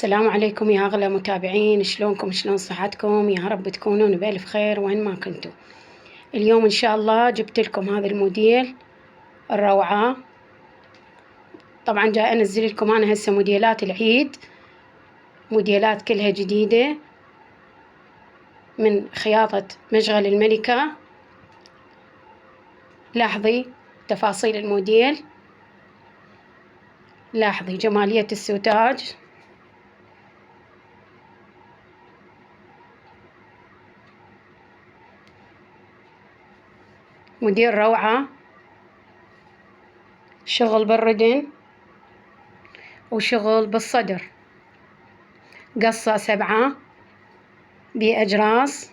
السلام عليكم يا أغلى متابعين، شلونكم؟ شلون صحتكم؟ يا رب تكونون بألف خير وين ما كنتوا. اليوم إن شاء الله جبت لكم هذا الموديل الروعة. طبعا جاي أنزل لكم أنا هسه موديلات العيد، موديلات كلها جديدة من خياطة مشغل الملكة. لاحظي تفاصيل الموديل، لاحظي جمالية السوتاج، موديل روعة. شغل بالردن وشغل بالصدر، قصة 7 بأجراس.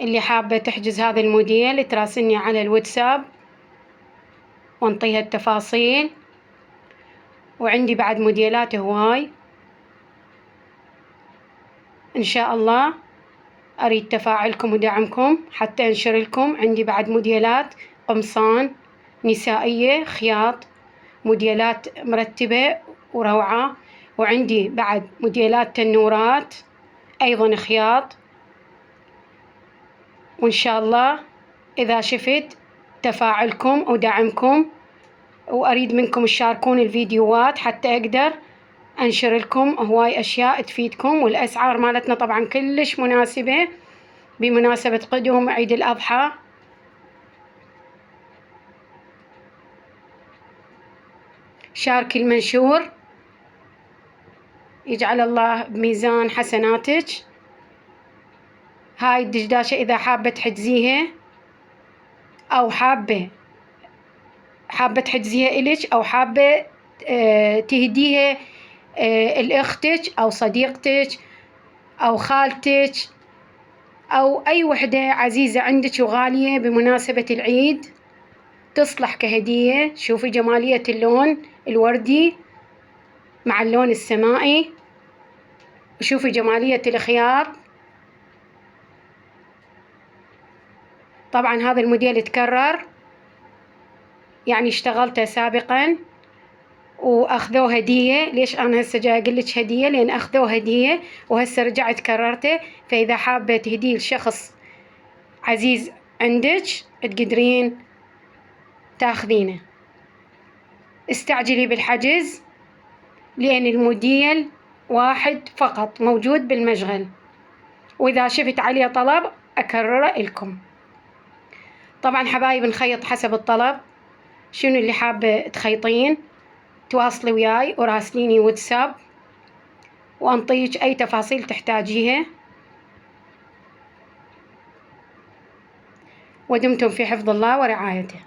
اللي حابة تحجز هذا الموديل تراسلني على الواتساب وانطيها التفاصيل. وعندي بعد موديلات هواي إن شاء الله، أريد تفاعلكم ودعمكم حتى أنشر لكم. عندي بعد موديلات قمصان نسائية خياط، موديلات مرتبة وروعة. وعندي بعد موديلات تنورات أيضا خياط. وإن شاء الله إذا شفت تفاعلكم ودعمكم، وأريد منكم تشاركون الفيديوهات حتى أقدر أنشر لكم هواي أشياء تفيدكم. والأسعار مالتنا طبعا كلش مناسبة بمناسبة قدوم عيد الأضحى. شارك المنشور، يجعل الله بميزان حسناتك. هاي الدشداشة إذا حابة تحجزيها أو حابة تحجزيها إلك أو حابة تهديها لأختك أو صديقتك أو خالتك أو أي وحدة عزيزة عندك وغالية بمناسبة العيد، تصلح كهدية. شوفي جمالية اللون الوردي مع اللون السمائي، وشوفي جمالية الخياط. طبعا هذا الموديل يتكرر، يعني اشتغلته سابقا وأخذوه هدية. ليش أنا هسه جاي أقول لك هدية؟ لأن أخذوه هدية وهسه رجعت كررته. فإذا حابة تهديه لشخص عزيز عندك تقدرين تاخذينه. استعجلي بالحجز لأن الموديل واحد فقط موجود بالمشغل، وإذا شفت عليه طلب أكرره لكم. طبعا حبايب نخيط حسب الطلب. شنو اللي حابة تخيطين تواصلي وياي وراسليني واتساب وأنطيك أي تفاصيل تحتاجيها. ودمتم في حفظ الله ورعايته.